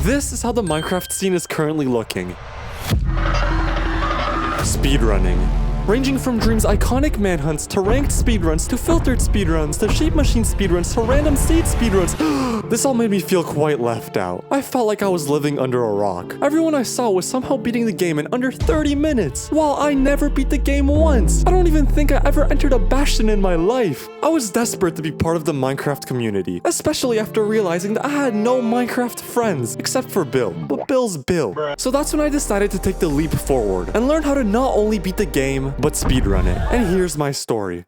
This is how the Minecraft scene is currently looking. Speedrunning. Ranging from Dream's iconic manhunts to ranked speedruns to filtered speedruns to shape machine speedruns to random state speedruns. This all made me feel quite left out. I felt like I was living under a rock. Everyone I saw was somehow beating the game in under 30 minutes, while I never beat the game once. I don't even think I ever entered a Bastion in my life. I was desperate to be part of the Minecraft community, especially after realizing that I had no Minecraft friends, except for Bill. But Bill's Bill. So that's when I decided to take the leap forward and learn how to not only beat the game, but speedrun it. And here's my story.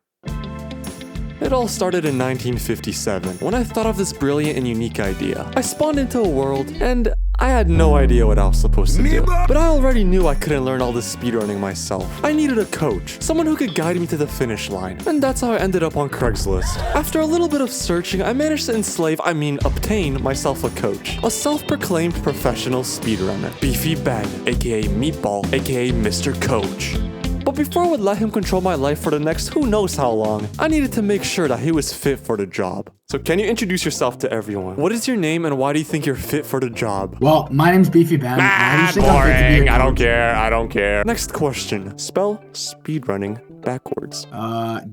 It all started in 1957, when I thought of this brilliant and unique idea. I spawned into a world, and I had no idea what I was supposed to do. But I already knew I couldn't learn all this speedrunning myself. I needed a coach, someone who could guide me to the finish line. And that's how I ended up on Craigslist. After a little bit of searching, I managed to obtain myself a coach. A self-proclaimed professional speedrunner. Beefy Ben, aka Meatball, aka Mr. Coach. But before I would let him control my life for the next who knows how long, I needed to make sure that he was fit for the job. So can you introduce yourself to everyone? What is your name and why do you think you're fit for the job? Well, my name's Beefy Ben. Boring. I don't care. Next question. Spell speedrunning backwards.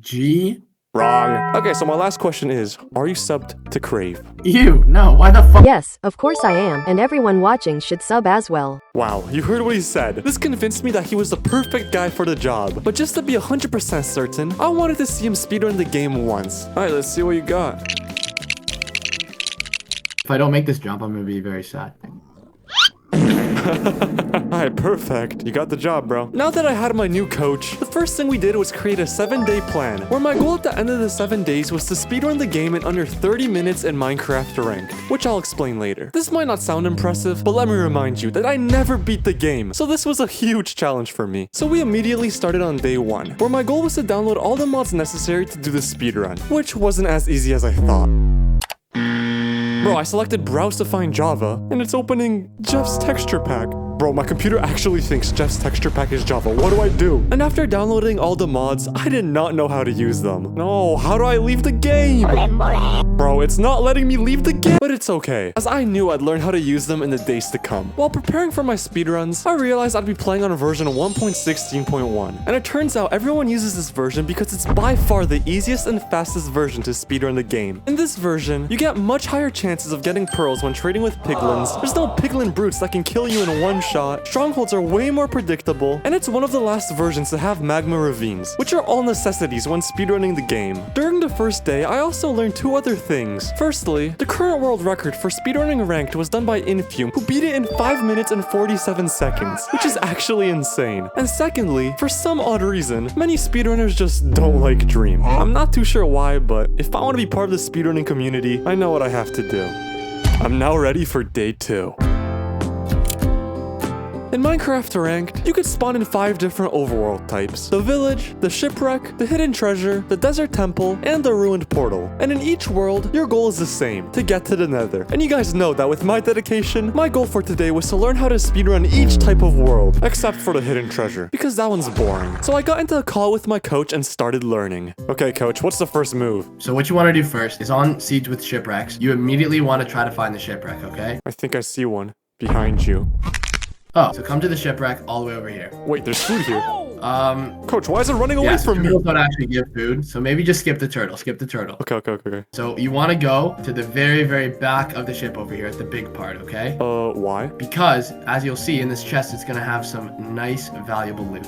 G. Wrong. Okay, so my last question is, are you subbed to Crave? Ew, no, why the fuck? Yes, of course I am, and everyone watching should sub as well. Wow, you heard what he said. This convinced me that he was the perfect guy for the job. But just to be 100% certain, I wanted to see him speedrun the game once. Alright, let's see what you got. If I don't make this jump, I'm gonna be very sad. Alright, perfect. You got the job, bro. Now that I had my new coach, the first thing we did was create a 7-day plan, where my goal at the end of the 7 days was to speedrun the game in under 30 minutes in Minecraft Ranked, which I'll explain later. This might not sound impressive, but let me remind you that I never beat the game, so this was a huge challenge for me. So we immediately started on day 1, where my goal was to download all the mods necessary to do the speedrun, which wasn't as easy as I thought. Bro, I selected Browse to find Java, and it's opening Jeff's texture pack. Bro, my computer actually thinks Jeff's texture pack is Java. What do I do? And after downloading all the mods, I did not know how to use them. No, how do I leave the game? Bro, it's not letting me leave the game. But it's okay, as I knew I'd learn how to use them in the days to come. While preparing for my speedruns, I realized I'd be playing on version 1.16.1. And it turns out everyone uses this version because it's by far the easiest and fastest version to speedrun the game. In this version, you get much higher chances of getting pearls when trading with piglins. There's no piglin brutes that can kill you in one shot. Strongholds are way more predictable, and it's one of the last versions to have magma ravines, which are all necessities when speedrunning the game. During the first day, I also learned 2 other things. Firstly, the current world record for speedrunning Ranked was done by Infume, who beat it in 5 minutes and 47 seconds, which is actually insane. And secondly, for some odd reason, many speedrunners just don't like Dream. I'm not too sure why, but if I want to be part of the speedrunning community, I know what I have to do. I'm now ready for day 2. In Minecraft Ranked, you could spawn in 5 different overworld types: the village, the shipwreck, the hidden treasure, the desert temple, and the ruined portal. And in each world, your goal is the same: to get to the Nether. And you guys know that with my dedication, my goal for today was to learn how to speedrun each type of world, except for the hidden treasure, because that one's boring. So I got into a call with my coach and started learning. Okay, coach, what's the first move? So what you want to do first is on Siege with Shipwrecks, you immediately want to try to find the shipwreck, okay? I think I see one behind you. Oh, so come to the shipwreck all the way over here. Wait, there's food here. Coach, why is it running away from me? Turtles don't actually give food, so maybe just skip the turtle. Okay. So you want to go to the very, very back of the ship over here at the big part, okay? Why? Because, as you'll see in this chest, it's going to have some nice, valuable loot.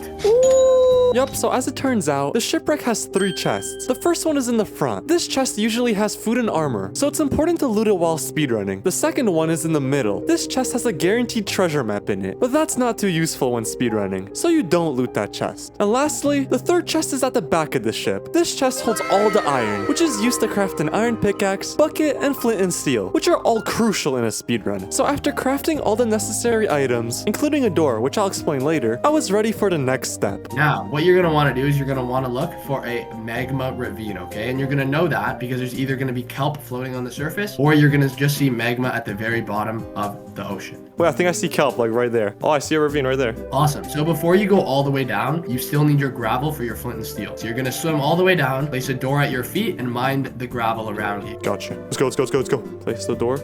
Yup, so as it turns out, the shipwreck has 3 chests. The first one is in the front. This chest usually has food and armor, so it's important to loot it while speedrunning. The second one is in the middle. This chest has a guaranteed treasure map in it, but that's not too useful when speedrunning, so you don't loot that chest. And lastly, the third chest is at the back of the ship. This chest holds all the iron, which is used to craft an iron pickaxe, bucket, and flint and steel, which are all crucial in a speedrun. So after crafting all the necessary items, including a door, which I'll explain later, I was ready for the next step. Now, what you're going to want to do is you're going to want to look for a magma ravine, okay? And you're going to know that because there's either going to be kelp floating on the surface, or you're going to just see magma at the very bottom of the ocean. Wait, I think I see kelp, like right there. Oh, I see a ravine right there. Awesome. So before you go all the way down, you still need your gravel for your flint and steel. So you're going to swim all the way down, place a door at your feet, and mind the gravel around you. Gotcha. Let's go. Place the door.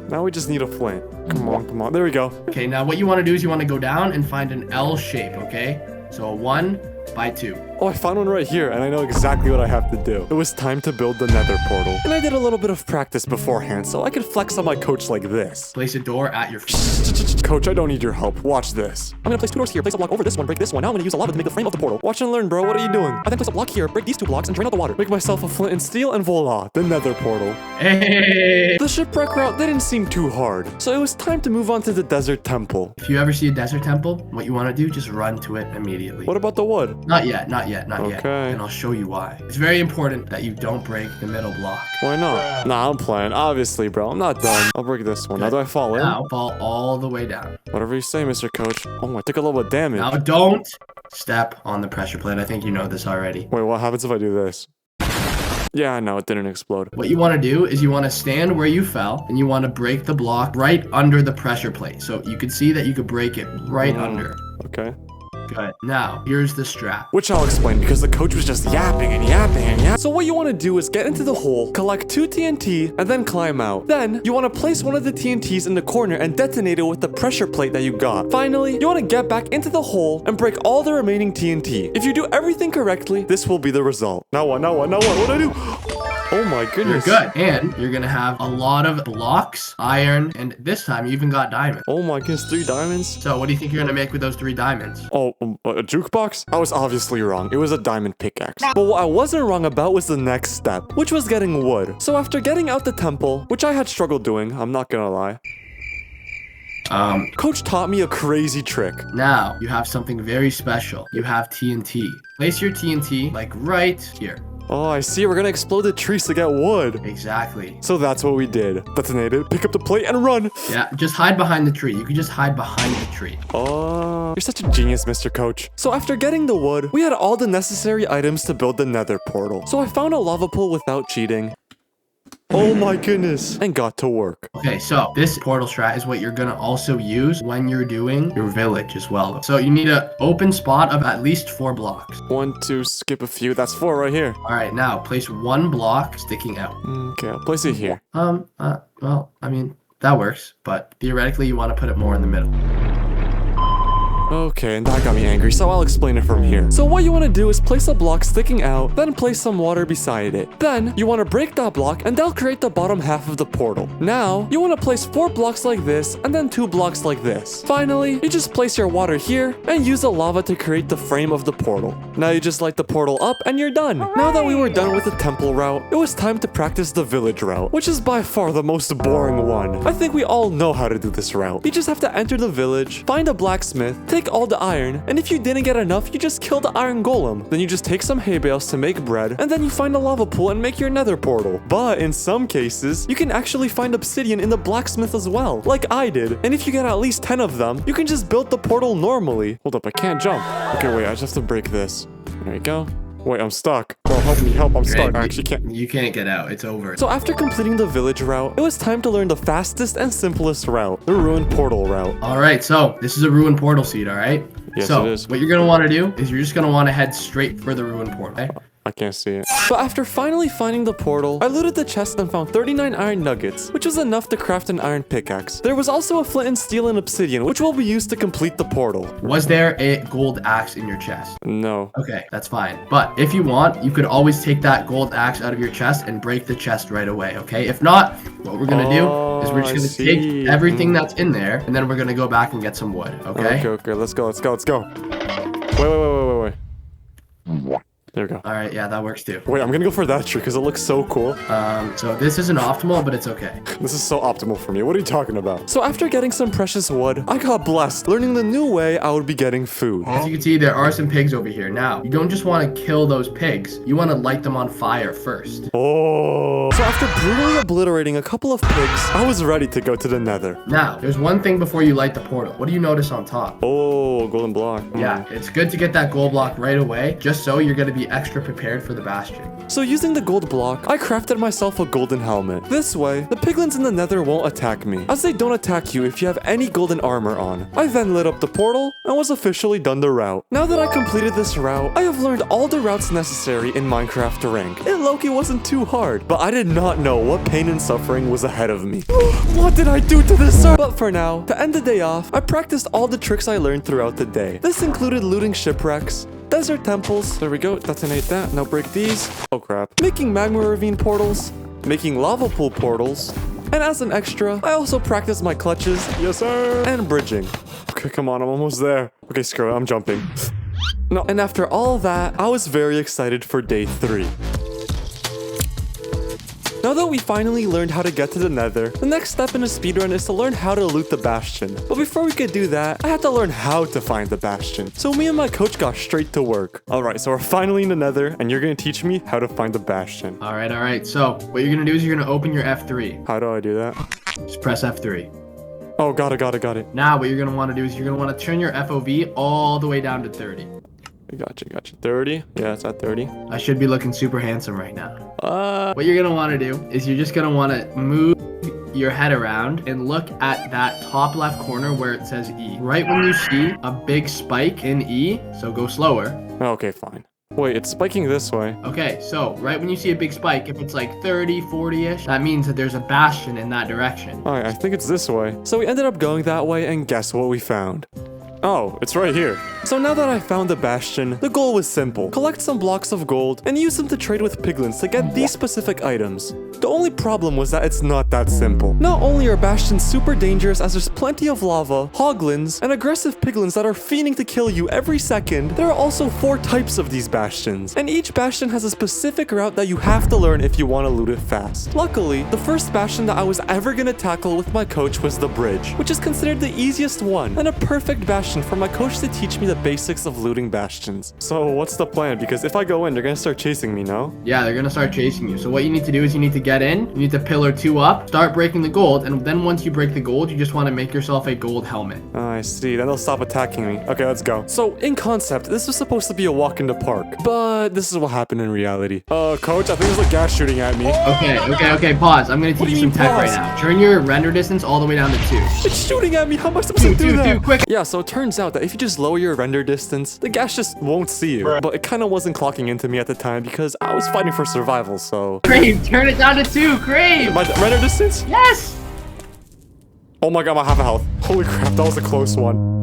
Now we just need a flint. Come on, come on. There we go. Okay, now what you want to do is you want to go down and find an L shape, okay? So a 1 by 2. Oh, I found one right here, and I know exactly what I have to do. It was time to build the Nether portal. And I did a little bit of practice beforehand, so I could flex on my coach like this. Place a door at your feet. Coach, I don't need your help. Watch this. I'm gonna place 2 doors here, place a block over this one, break this one. Now I'm gonna use a lava to make the frame of the portal. Watch and learn, bro. What are you doing? I then place a block here, break these 2 blocks, and drain out the water. Make myself a flint and steel, and voila, the Nether portal. Hey! The shipwreck route didn't seem too hard, so it was time to move on to the desert temple. If you ever see a desert temple, what you want to do, just run to it immediately. What about the wood? Not yet, not yet, not yet. Okay. And I'll show you why. It's very important that you don't break the middle block. Why not? Nah, I'm playing. Obviously, bro. I'm not dumb. I'll break this one. Now do I fall in? Now, fall all the way down. Whatever you say, Mr. Coach. Oh, I took a little bit of damage. Now, don't step on the pressure plate. I think you know this already. Wait, what happens if I do this? Yeah, no, it didn't explode. What you want to do is you want to stand where you fell, and you want to break the block right under the pressure plate. So you can see that you could break it right under. Okay. Good. Now, here's the strap. Which I'll explain because the coach was just yapping and yapping and yapping. So what you want to do is get into the hole, collect 2 TNT, and then climb out. Then, you want to place one of the TNTs in the corner and detonate it with the pressure plate that you got. Finally, you want to get back into the hole and break all the remaining TNT. If you do everything correctly, this will be the result. Now what? Now what? Now what? What do I do? Oh my goodness. You're good. And you're going to have a lot of blocks, iron, and this time you even got diamonds. Oh my goodness, 3 diamonds? So what do you think you're going to make with those 3 diamonds? Oh, a jukebox? I was obviously wrong. It was a diamond pickaxe. But what I wasn't wrong about was the next step, which was getting wood. So after getting out the temple, which I had struggled doing, I'm not gonna lie. Coach taught me a crazy trick. Now, you have something very special. You have TNT. Place your TNT, like right here. Oh, I see. We're gonna explode the trees to get wood. Exactly. So that's what we did. Detonate it, pick up the plate, and run. Yeah, just hide behind the tree. You can just hide behind the tree. Oh, you're such a genius, Mr. Coach. So after getting the wood, we had all the necessary items to build the Nether portal. So I found a lava pool without cheating. Oh my goodness. And got to work. Okay, so this portal strat is what you're gonna also use when you're doing your village as well. So you need an open spot of at least 4 blocks. 1, 2, skip a few. That's 4 right here. All right, now place 1 block sticking out. Okay, I'll place it here. Well, I mean, that works, but theoretically you want to put it more in the middle. Okay, and that got me angry, so I'll explain it from here. So what you want to do is place a block sticking out, then place some water beside it. Then, you want to break that block, and that'll create the bottom half of the portal. Now, you want to place 4 blocks like this, and then 2 blocks like this. Finally, you just place your water here, and use the lava to create the frame of the portal. Now you just light the portal up, and you're done. Now that we were done with the temple route, it was time to practice the village route, which is by far the most boring one. I think we all know how to do this route. You just have to enter the village, find a blacksmith, take all the iron, and if you didn't get enough, you just kill the iron golem. Then you just take some hay bales to make bread, and then you find a lava pool and make your nether portal. But in some cases, you can actually find obsidian in the blacksmith as well, like I did. And if you get at least 10 of them, you can just build the portal normally. Hold up, I can't jump. Okay, wait, I just have to break this. There we go. Wait, I'm stuck. Bro, help me, help, I'm stuck. I actually can't. You can't get out, it's over. So after completing the village route, it was time to learn the fastest and simplest route, the ruined portal route. All right, so this is a ruined portal seed, all right? Yes, so it is. What you're gonna want to do is you're just gonna want to head straight for the ruined portal, okay? I can't see it. So after finally finding the portal, I looted the chest and found 39 iron nuggets, which was enough to craft an iron pickaxe. There was also a flint and steel and obsidian, which will be used to complete the portal. Was there a gold axe in your chest? No. Okay, that's fine. But if you want, you could always take that gold axe out of your chest and break the chest right away, okay? If not, what we're gonna do is we're just gonna take everything that's in there, and then we're gonna go back and get some wood, okay? Okay, let's go. Wait. There we go. All right, yeah, that works too. Wait, I'm gonna go for that tree because it looks so cool. So this isn't optimal, but it's okay. This is so optimal for me. What are you talking about? So after getting some precious wood, I got blessed, learning the new way I would be getting food. As you can see, there are some pigs over here. Now, you don't just want to kill those pigs. You want to light them on fire first. Oh. So after brutally obliterating a couple of pigs, I was ready to go to the nether. Now, there's one thing before you light the portal. What do you notice on top? Oh, golden block. Yeah, it's good to get that gold block right away, just so you're going to be be extra prepared for the bastion. So using the gold block, I crafted myself a golden helmet. This way, the piglins in the nether won't attack me, as they don't attack you if you have any golden armor on. I then lit up the portal and was officially done the route. Now that I completed this route, I have learned all the routes necessary in Minecraft rank. It low-key wasn't too hard, but I did not know what pain and suffering was ahead of me. What did I do to this server? But for now, to end the day off, I practiced all the tricks I learned throughout the day. This included looting shipwrecks, desert temples, there we go, detonate that, now break these, oh crap, making magma ravine portals, making lava pool portals, and as an extra, I also practiced my clutches, yes sir, and bridging. Okay, come on, I'm almost there. Okay, screw it, I'm jumping. No, and after all that, I was very excited for day 3. Now that we finally learned how to get to the nether, the next step in a speedrun is to learn how to loot the bastion. But before we could do that, I had to learn how to find the bastion. So me and my coach got straight to work. Alright, so we're finally in the nether, and you're gonna teach me how to find the bastion. Alright. So, what you're gonna do is you're gonna open your F3. How do I do that? Just press F3. Oh, got it. Now, what you're gonna wanna do is you're gonna wanna turn your FOV all the way down to 30. Gotcha. 30? Yeah, it's at 30. I should be looking super handsome right now. What you're gonna wanna do is you're just gonna wanna move your head around and look at that top left corner where it says E. Right when you see a big spike in E, so go slower. Okay, fine. Wait, it's spiking this way. Okay, so right when you see a big spike, if it's like 30, 40-ish, that means that there's a bastion in that direction. Alright, I think it's this way. So we ended up going that way, and guess what we found? Oh, it's right here. So now that I found the bastion, the goal was simple. Collect some blocks of gold and use them to trade with piglins to get these specific items. The only problem was that it's not that simple. Not only are bastions super dangerous as there's plenty of lava, hoglins, and aggressive piglins that are fiending to kill you every second, there are also 4 types of these bastions. And each bastion has a specific route that you have to learn if you want to loot it fast. Luckily, the first bastion that I was ever gonna tackle with my coach was the bridge, which is considered the easiest one, and a perfect bastion for my coach to teach me the basics of looting bastions. So what's the plan? Because if I go in, they're gonna start chasing me, no? Yeah, they're gonna start chasing you. So what you need to do is you need to get in, you need to pillar 2 up, start breaking the gold, and then once you break the gold, you just want to make yourself a gold helmet. I see. Then they'll stop attacking me. Okay, let's go. So in concept, this was supposed to be a walk in the park, but this is what happened in reality. Coach, I think there's a gas shooting at me. Okay, pause. I'm gonna teach you some tech right now. Turn your render distance all the way down to 2. It's shooting at me. How am I supposed to do that? Dude, quick. Yeah, so it turns out that if you just lower your render distance, the gas just won't see you. But it kind of wasn't clocking into me at the time because I was fighting for survival, so... Crave, turn it down to 2, Crave! My render distance? Yes! Oh my god, I'm at half a health. Holy crap, that was a close one.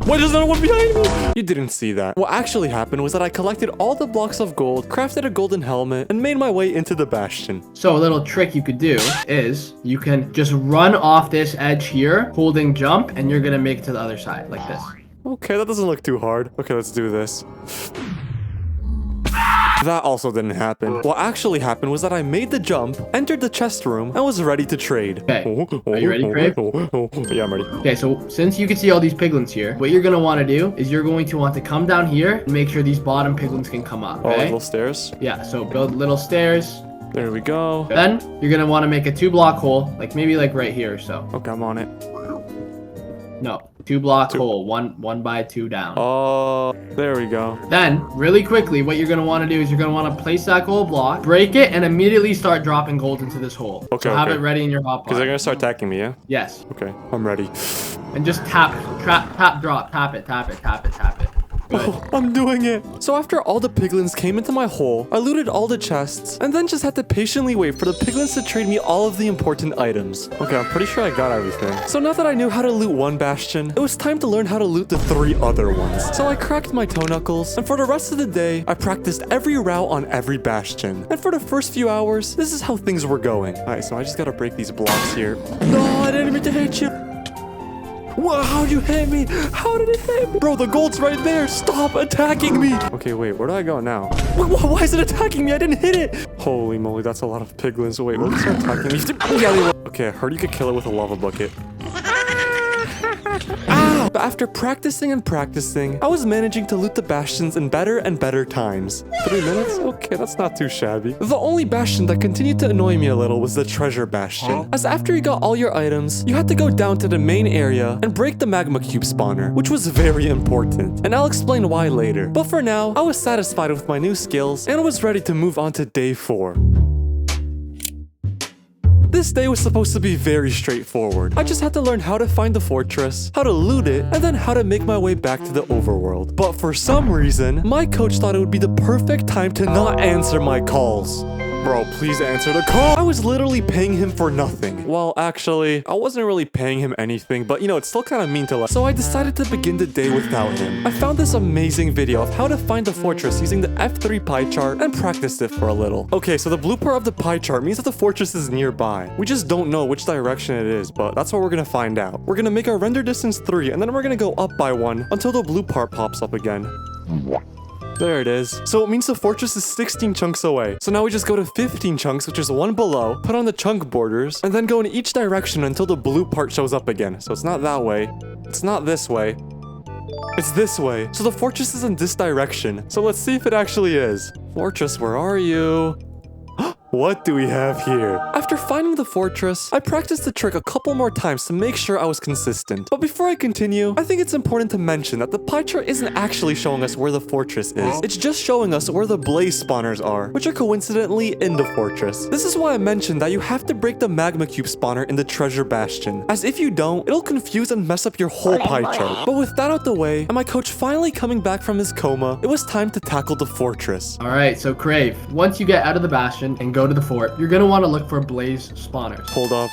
Why does no one behind me? You didn't see that. What actually happened was that I collected all the blocks of gold, crafted a golden helmet, and made my way into the bastion. So a little trick you could do is you can just run off this edge here, holding jump, and you're gonna make it to the other side, like this. Okay, that doesn't look too hard. Okay, let's do this. That also didn't happen. What actually happened was that I made the jump, entered the chest room, and was ready to trade. Okay, are you ready, Crave? Yeah, I'm ready. Okay, so since you can see all these piglins here, what you're gonna want to do is you're going to want to come down here and make sure these bottom piglins can come up, Oh, okay? little stairs? Yeah, so build little stairs. There we go. Then you're gonna want to make a 2-block hole, like maybe like right here or so. Okay, I'm on it. No, 2-block hole, one by 2 down. Oh, there we go. Then, really quickly, what you're going to want to do is you're going to want to place that gold block, break it, and immediately start dropping gold into this hole. Okay, so have it ready in your hotbar. Because they're going to start attacking me, yeah? Yes. Okay, I'm ready. And just tap, drop, tap it. Good. Oh, I'm doing it. So after all the piglins came into my hole, I looted all the chests, and then just had to patiently wait for the piglins to trade me all of the important items. Okay, I'm pretty sure I got everything. So now that I knew how to loot one bastion, it was time to learn how to loot the 3 other ones. So I cracked my toe knuckles, and for the rest of the day, I practiced every route on every bastion. And for the first few hours, this is how things were going. Alright, so I just gotta break these blocks here. No, I didn't mean to hit you. Whoa, how'd you hit me? How did it hit me? Bro, the gold's right there. Stop attacking me. Okay, wait, where do I go now? Why is it attacking me? I didn't hit it. Holy moly, that's a lot of piglins. Wait, will it start attacking me? Yeah, they will. Okay, I heard you could kill it with a lava bucket. Ow! But after practicing and practicing, I was managing to loot the bastions in better and better times. 3 minutes? Okay, that's not too shabby. The only bastion that continued to annoy me a little was the treasure bastion, as after you got all your items, you had to go down to the main area and break the magma cube spawner, which was very important, and I'll explain why later. But for now, I was satisfied with my new skills and was ready to move on to day 4. This day was supposed to be very straightforward. I just had to learn how to find the fortress, how to loot it, and then how to make my way back to the overworld. But for some reason, my coach thought it would be the perfect time to not answer my calls. Bro, please answer the call. I was literally paying him for nothing. Well, actually, I wasn't really paying him anything, but you know, it's still kind of mean to let. So I decided to begin the day without him. I found this amazing video of how to find the fortress using the F3 pie chart and practiced it for a little. Okay, so the blue part of the pie chart means that the fortress is nearby. We just don't know which direction it is, but that's what we're gonna find out. We're gonna make our render distance 3, and then we're gonna go up by 1 until the blue part pops up again. There it is. So it means the fortress is 16 chunks away. So now we just go to 15 chunks, which is 1 below, put on the chunk borders, and then go in each direction until the blue part shows up again. So it's not that way. It's not this way. It's this way. So the fortress is in this direction. So let's see if it actually is. Fortress, where are you? What do we have here? After finding the fortress, I practiced the trick a couple more times to make sure I was consistent. But before I continue, I think it's important to mention that the pie chart isn't actually showing us where the fortress is. It's just showing us where the blaze spawners are, which are coincidentally in the fortress. This is why I mentioned that you have to break the magma cube spawner in the treasure bastion, as if you don't, it'll confuse and mess up your whole pie chart. But with that out the way, and my coach finally coming back from his coma, it was time to tackle the fortress. Alright, so Crave, once you get out of the bastion and go to the fort, you're gonna want to look for blaze spawners. Hold up.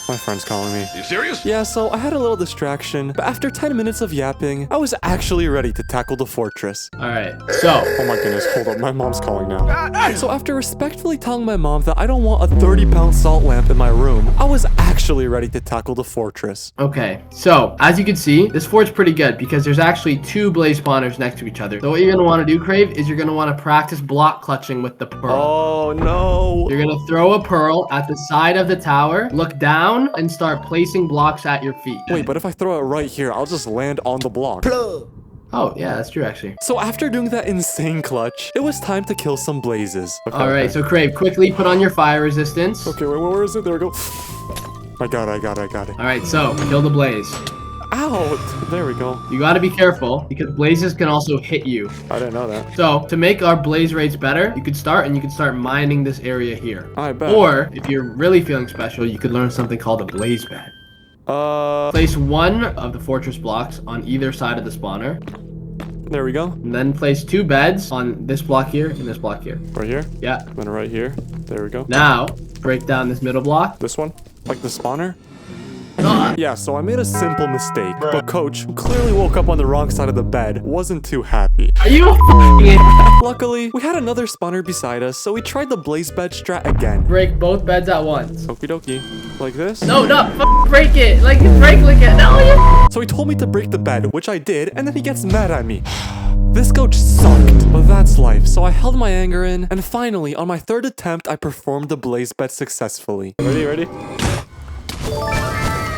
My friend's calling me. You serious? Yeah, so I had a little distraction, but after 10 minutes of yapping, I was actually ready to tackle the fortress. Alright, so... Oh my goodness, hold up, my mom's calling now. So after respectfully telling my mom that I don't want a 30-pound salt lamp in my room, I was actually ready to tackle the fortress. Okay, so as you can see, this fort's pretty good because there's actually 2 blaze spawners next to each other. So what you're gonna want to do, Crave, is you're gonna want to practice block clutching with the pearl. Oh no. You're gonna throw a pearl at the side of the tower, look down, and start placing blocks at your feet. Wait, but if I throw it right here, I'll just land on the block. Oh, yeah, that's true, actually. So after doing that insane clutch, it was time to kill some blazes. Okay, Alright, so Crave, quickly put on your fire resistance. Okay, wait, where is it? There we go. I got it. Alright, so kill the blaze. Ow! There we go. You gotta be careful because blazes can also hit you. I didn't know that. So to make our blaze rates better, you could start mining this area here. I bet. Or if you're really feeling special, you could learn something called a blaze bed. Place 1 of the fortress blocks on either side of the spawner. There we go. And then place 2 beds on this block here and this block here. Right here? Yeah. Then right here. There we go. Now, break down this middle block. This one? Like the spawner? Yeah, so I made a simple mistake, but Coach, who clearly woke up on the wrong side of the bed, wasn't too happy. Are you f***ing Luckily, we had another spawner beside us, so we tried the blaze bed strat again. Break both beds at once. Okie dokie. Like this? No, break it. Like it. No, you. So he told me to break the bed, which I did, and then he gets mad at me. This coach sucked, but that's life, so I held my anger in, and finally, on my 3rd attempt, I performed the blaze bed successfully. Ready?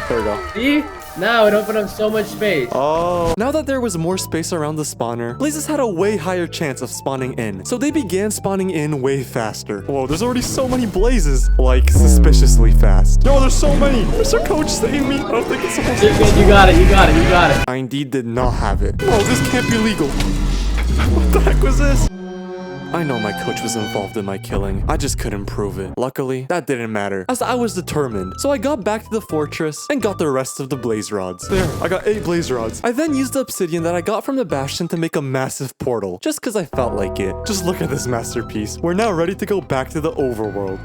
There we go. See? Now it opened up so much space. Oh. Now that there was more space around the spawner, blazes had a way higher chance of spawning in, so they began spawning in way faster. Whoa, there's already so many blazes. Like, suspiciously fast. No, there's so many. Mr. Coach, save me. I don't think it's supposed to. You got it. I indeed did not have it. Oh, this can't be legal. What the heck was this? I know my coach was involved in my killing. I just couldn't prove it. Luckily, that didn't matter, as I was determined. So I got back to the fortress and got the rest of the blaze rods. There, I got 8 blaze rods. I then used the obsidian that I got from the bastion to make a massive portal, just because I felt like it. Just look at this masterpiece. We're now ready to go back to the overworld.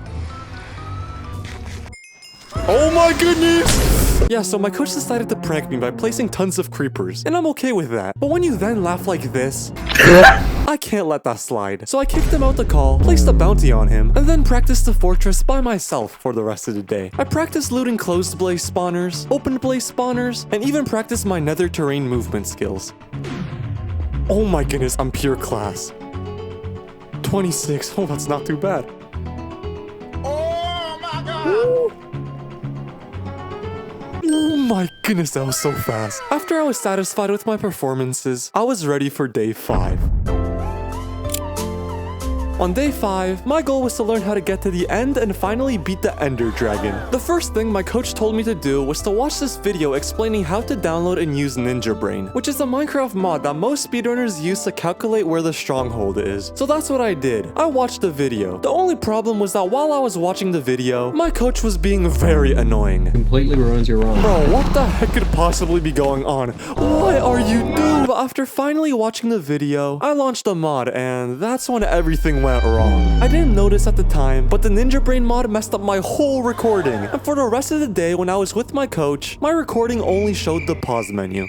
Oh my goodness! Yeah, so my coach decided to prank me by placing tons of creepers, and I'm okay with that. But when you then laugh like this, I can't let that slide. So I kicked him out the call, placed a bounty on him, and then practiced the fortress by myself for the rest of the day. I practiced looting closed blaze spawners, open blaze spawners, and even practiced my nether terrain movement skills. Oh my goodness, I'm pure class. 26, oh that's not too bad. Oh my god! Oh my goodness. goodness, that was so fast. After I was satisfied with my performances, I was ready for day 5. On day 5, my goal was to learn how to get to the end and finally beat the Ender Dragon. The first thing my coach told me to do was to watch this video explaining how to download and use Ninja Brain, which is a Minecraft mod that most speedrunners use to calculate where the stronghold is. So that's what I did. I watched the video. The only problem was that while I was watching the video, my coach was being very annoying. Completely ruins your run. Bro, what the heck could possibly be going on? What are you doing? But after finally watching the video, I launched the mod, and that's when everything went wrong. I didn't notice at the time, but the Ninja Brain mod messed up my whole recording. And for the rest of the day when I was with my coach, my recording only showed the pause menu.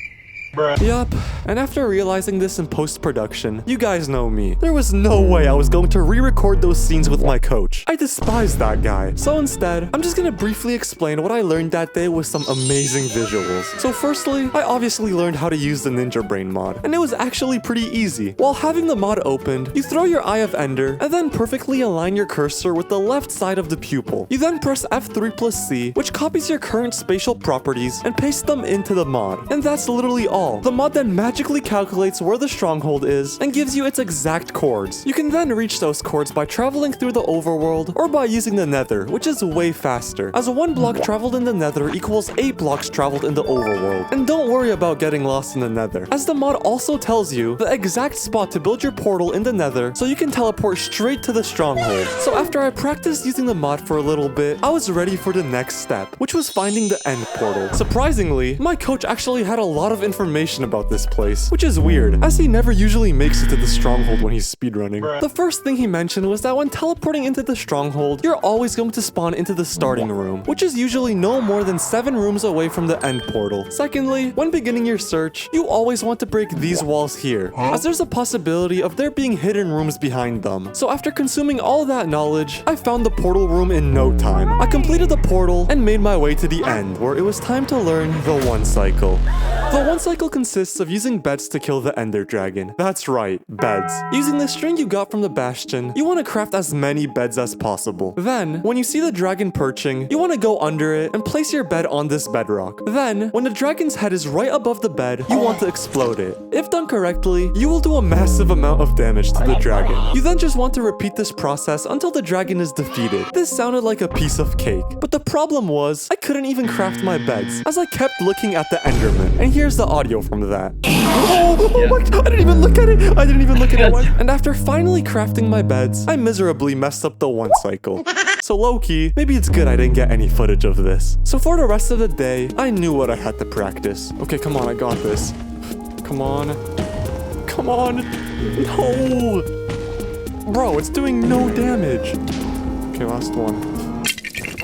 Yup, and after realizing this in post-production, you guys know me. There was no way I was going to re-record those scenes with my coach. I despise that guy. So instead, I'm just gonna briefly explain what I learned that day with some amazing visuals. So firstly, I obviously learned how to use the Ninja Brain mod, and it was actually pretty easy. While having the mod opened, you throw your Eye of Ender, and then perfectly align your cursor with the left side of the pupil. You then press F3+C, which copies your current spatial properties and pastes them into the mod. And that's literally all. The mod then magically calculates where the stronghold is and gives you its exact chords. You can then reach those chords by traveling through the overworld or by using the Nether, which is way faster, as 1 block traveled in the Nether equals 8 blocks traveled in the overworld. And don't worry about getting lost in the Nether, as the mod also tells you the exact spot to build your portal in the Nether so you can teleport straight to the stronghold. So after I practiced using the mod for a little bit, I was ready for the next step, which was finding the end portal. Surprisingly, my coach actually had a lot of information about this place, which is weird, as he never usually makes it to the stronghold when he's speedrunning. The first thing he mentioned was that when teleporting into the stronghold, you're always going to spawn into the starting room, which is usually no more than 7 rooms away from the end portal. Secondly, when beginning your search, you always want to break these walls here, as there's a possibility of there being hidden rooms behind them. So after consuming all that knowledge, I found the portal room in no time. I completed the portal and made my way to the end, where it was time to learn the 1 cycle. The 1 cycle consists of using beds to kill the Ender Dragon. That's right, beds. Using the string you got from the Bastion, you want to craft as many beds as possible. Then, when you see the dragon perching, you want to go under it and place your bed on this bedrock. Then, when the dragon's head is right above the bed, you want to explode it. If done correctly, you will do a massive amount of damage to the dragon. You then just want to repeat this process until the dragon is defeated. This sounded like a piece of cake, but the problem was, I couldn't even craft my beds, as I kept looking at the Enderman. And here's the audio from that. Oh my god, I didn't even look at it. I didn't even look at it. And after finally crafting my beds, I miserably messed up the 1 cycle. So low-key, maybe it's good I didn't get any footage of this. So for the rest of the day, I knew what I had to practice. Okay, come on, I got this. Come on. Come on. No. Bro, it's doing no damage. Okay, last one.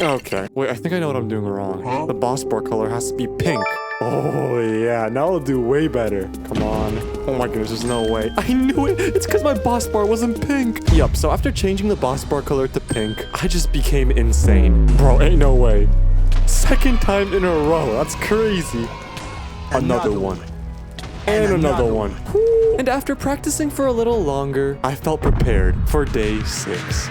Okay. Wait, I think I know what I'm doing wrong. The boss bar color has to be pink. Oh yeah, now it'll do way better. Come on. Oh my goodness, there's no way. I knew it. It's because my boss bar wasn't pink. Yup, so after changing the boss bar color to pink, I just became insane. Bro, ain't no way. 2nd time in a row. That's crazy. Another one. And another one. And after practicing for a little longer, I felt prepared for day 6.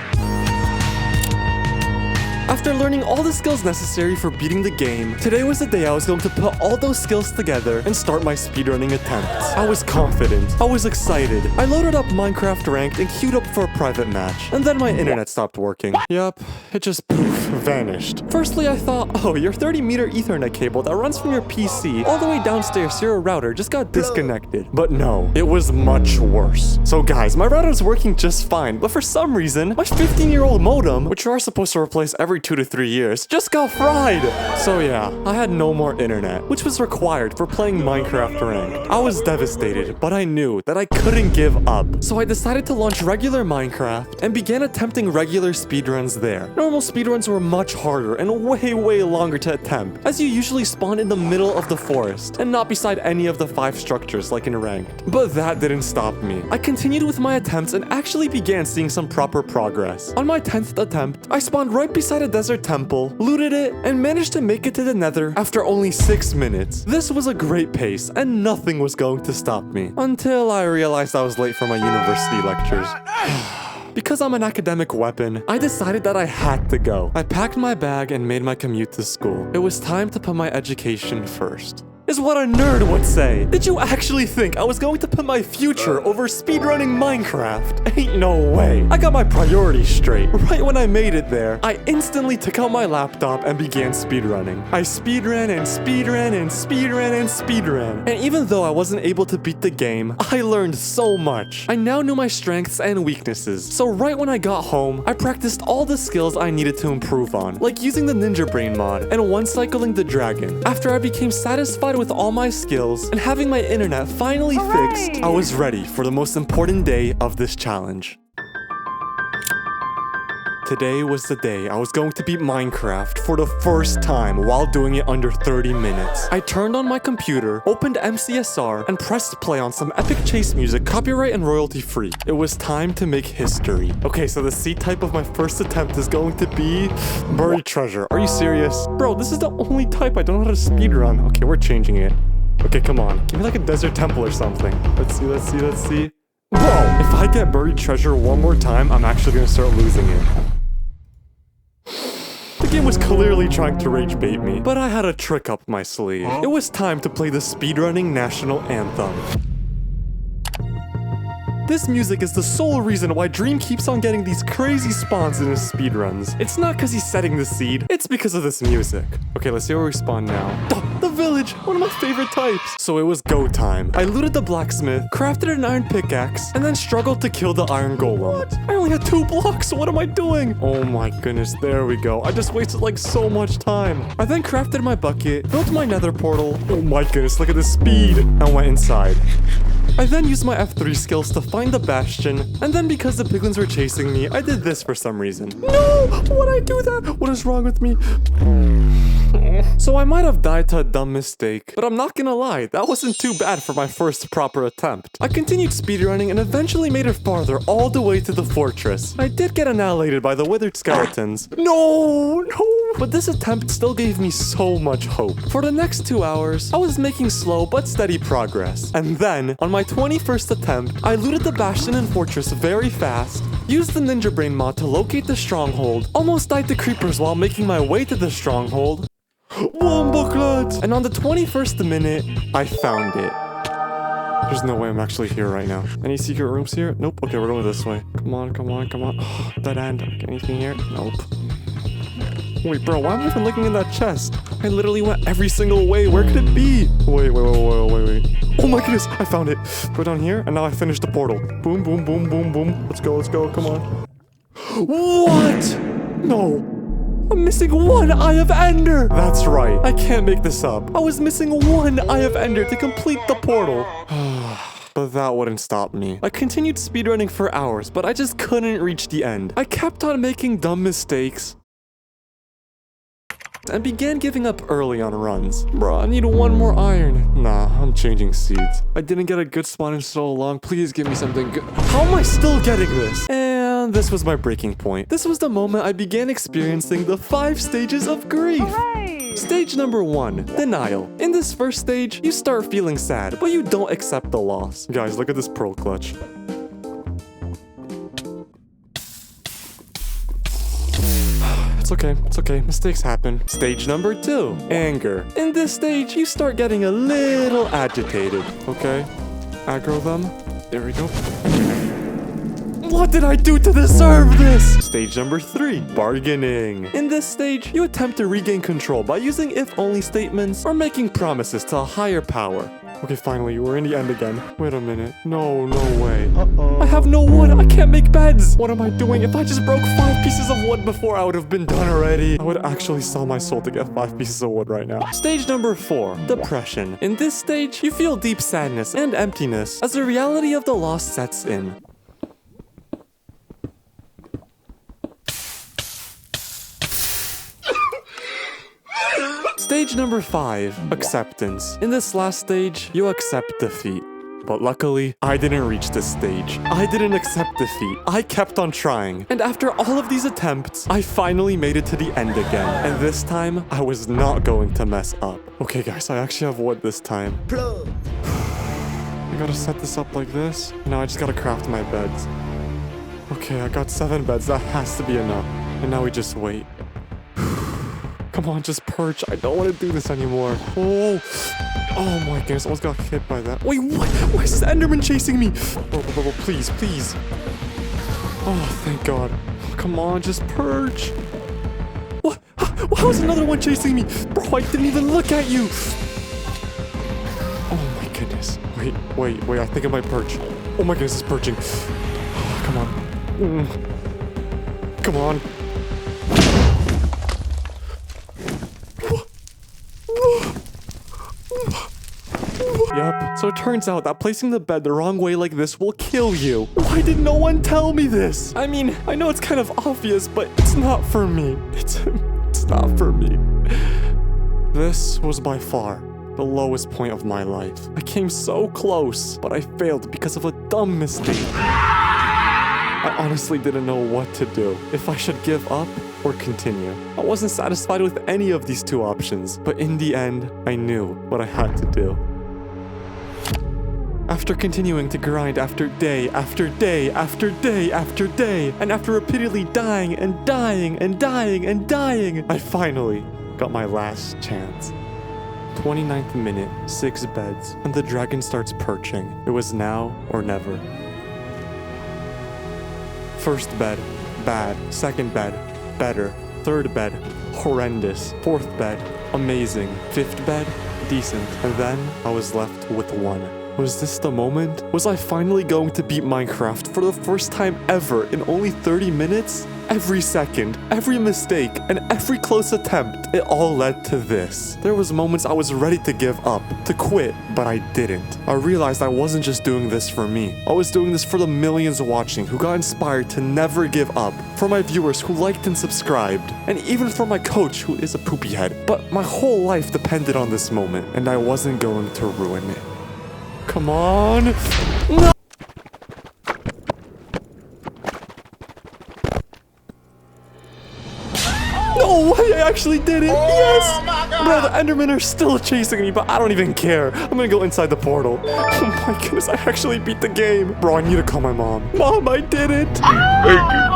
After learning all the skills necessary for beating the game, today was the day I was going to put all those skills together and start my speedrunning attempts. I was confident. I was excited. I loaded up Minecraft Ranked and queued up for a private match. And then my internet stopped working. Yup, it just poof, vanished. Firstly, I thought, oh, your 30-meter Ethernet cable that runs from your PC all the way downstairs to your router just got disconnected. But no, it was much worse. So guys, my router was working just fine, but for some reason, my 15-year-old modem, which you are supposed to replace every 2 to 3 years, just got fried. So yeah, I had no more internet, which was required for playing Minecraft Ranked. I was devastated, but I knew that I couldn't give up. So I decided to launch regular Minecraft and began attempting regular speedruns there. Normal speedruns were much harder and way longer to attempt, as you usually spawn in the middle of the forest and not beside any of the 5 structures like in Ranked. But that didn't stop me. I continued with my attempts and actually began seeing some proper progress. On my 10th attempt, I spawned right beside a desert temple, looted it, and managed to make it to the Nether after only 6 minutes. This was a great pace, and nothing was going to stop me. Until I realized I was late for my university lectures. Because I'm an academic weapon, I decided that I had to go. I packed my bag and made my commute to school. It was time to put my education first. Is what a nerd would say. Did you actually think I was going to put my future over speedrunning Minecraft? Ain't no way. I got my priorities straight. Right when I made it there, I instantly took out my laptop and began speedrunning. I speedran and speedran and speedran and speedran. And even though I wasn't able to beat the game, I learned so much. I now knew my strengths and weaknesses. So right when I got home, I practiced all the skills I needed to improve on, like using the Ninja Brain mod and one-cycling the dragon. After I became satisfied with all my skills and having my internet finally fixed, I was ready for the most important day of this challenge. Today was the day I was going to beat Minecraft for the first time while doing it under 30 minutes. I turned on my computer, opened MCSR, and pressed play on some epic chase music, copyright and royalty free. It was time to make history. Okay, so the C type of my first attempt is going to be buried treasure. Are you serious? Bro, this is the only type I don't know how to speedrun. Okay, we're changing it. Okay, come on. Give me like a desert temple or something. Let's see. Whoa! If I get buried treasure one more time, I'm actually gonna start losing it. The game was clearly trying to rage bait me, but I had a trick up my sleeve. It was time to play the speedrunning national anthem. This music is the sole reason why Dream keeps on getting these crazy spawns in his speedruns. It's not because he's setting the seed, it's because of this music. Okay, let's see where we spawn now. The village, one of my favorite types. So it was go time. I looted the blacksmith, crafted an iron pickaxe, and then struggled to kill the iron golem. What? I only had 2 blocks, what am I doing? Oh my goodness, there we go. I just wasted like so much time. I then crafted my bucket, built my nether portal. Oh my goodness, look at the speed. And went inside. I then used my F3 skills to find the bastion, and then because the piglins were chasing me, I did this for some reason. No! Why'd I do that? What is wrong with me? So I might have died to a dumb mistake, but I'm not gonna lie, that wasn't too bad for my first proper attempt. I continued speedrunning and eventually made it farther all the way to the fortress. I did get annihilated by the withered skeletons. No! But this attempt still gave me so much hope. For the next 2 hours, I was making slow but steady progress. And then, on my 21st attempt, I looted the bastion and fortress very fast, used the Ninja Brain mod to locate the stronghold, almost died to creepers while making my way to the stronghold. Wombaclat! And on the 21st minute, I found it. There's no way I'm actually here right now. Any secret rooms here? Nope. Okay, we're going this way. Come on. Oh, dead end. Okay, anything here? Nope. Wait, bro, why am I even looking in that chest? I literally went every single way. Where could it be? Wait. Oh my goodness, I found it. Go down here, and now I finished the portal. Boom. Let's go. Come on. What? No. I'm missing 1 Eye of Ender! That's right, I can't make this up. I was missing 1 Eye of Ender to complete the portal. But that wouldn't stop me. I continued speedrunning for hours, but I just couldn't reach the end. I kept on making dumb mistakes and began giving up early on runs. Bro, I need 1 more iron. Nah, I'm changing seeds. I didn't get a good spawn in so long. Please give me something good. How am I still getting this? And this was my breaking point. This was the moment I began experiencing the 5 stages of grief. Hooray! Stage number 1, denial. In this first stage, you start feeling sad, but you don't accept the loss. Guys, look at this pearl clutch. It's okay. Mistakes happen. Stage number 2, anger. In this stage, you start getting a little agitated. Okay, aggro them. There we go. What did I do to deserve this? Stage number 3, bargaining. In this stage, you attempt to regain control by using if-only statements or making promises to a higher power. Okay, finally, we're in the end again. Wait a minute. No way. I have no wood. I can't make beds. What am I doing? If I just broke 5 pieces of wood before, I would have been done already. I would actually sell my soul to get 5 pieces of wood right now. Stage number 4, depression. In this stage, you feel deep sadness and emptiness as the reality of the loss sets in. Stage number 5, acceptance. In this last stage, you accept defeat. But luckily, I didn't reach this stage. I didn't accept defeat. I kept on trying. And after all of these attempts, I finally made it to the end again. And this time, I was not going to mess up. Okay guys, I actually have wood this time. I gotta set this up like this. Now I just gotta craft my beds. Okay, I got 7 beds. That has to be enough. And now we just wait. Come on, just perch. I don't want to do this anymore. Oh my goodness. I almost got hit by that. Wait, what? Why is this Enderman chasing me? Bro, please, please. Oh, thank God. Come on, just perch. What? How's another one chasing me? Bro, I didn't even look at you. Oh my goodness. Wait. I think I might perch. Oh my goodness, it's perching. Come on. Come on. Yep, so it turns out that placing the bed the wrong way like this will kill you. Why did no one tell me this? I mean, I know it's kind of obvious, but it's not for me. It's not for me. This was by far the lowest point of my life. I came so close, but I failed because of a dumb mistake. I honestly didn't know what to do. If I should give up or continue. I wasn't satisfied with any of these two options, but in the end, I knew what I had to do. After continuing to grind after day after day after day after day, and after repeatedly dying and dying and dying and dying, I finally got my last chance. 29th minute, 6 beds, and the dragon starts perching. It was now or never. First bed, bad. Second bed, better. Third bed, horrendous. Fourth bed, amazing. Fifth bed, decent. And then I was left with 1. Was this the moment? Was I finally going to beat Minecraft for the first time ever in only 30 minutes? Every second, every mistake, and every close attempt, it all led to this. There was moments I was ready to give up, to quit, but I didn't. I realized I wasn't just doing this for me. I was doing this for the millions watching who got inspired to never give up, for my viewers who liked and subscribed, and even for my coach who is a poopy head. But my whole life depended on this moment, and I wasn't going to ruin it. Come on. No! No way, I actually did it. Yes! Bro, the Endermen are still chasing me, but I don't even care. I'm gonna go inside the portal. Oh my goodness, I actually beat the game. Bro, I need to call my mom. Mom, I did it. Thank you.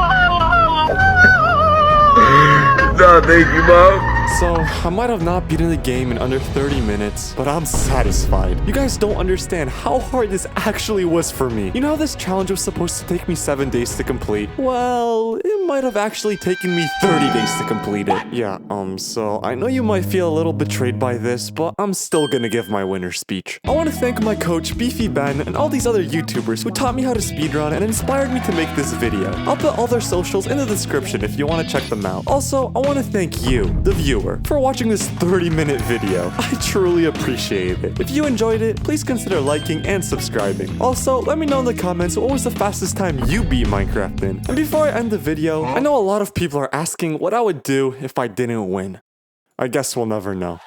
No, thank you, Mom. So, I might have not beaten the game in under 30 minutes, but I'm satisfied. You guys don't understand how hard this actually was for me. You know how this challenge was supposed to take me 7 days to complete? Well, it might have actually taken me 30 days to complete it. Yeah, so I know you might feel a little betrayed by this, but I'm still gonna give my winner speech. I want to thank my coach, Beefy Ben, and all these other YouTubers who taught me how to speedrun and inspired me to make this video. I'll put all their socials in the description if you want to check them out. Also, I want to thank you, the viewer, for watching this 30-minute video. I truly appreciate it. If you enjoyed it, please consider liking and subscribing. Also, let me know in the comments what was the fastest time you beat Minecraft in. And before I end the video, I know a lot of people are asking what I would do if I didn't win. I guess we'll never know.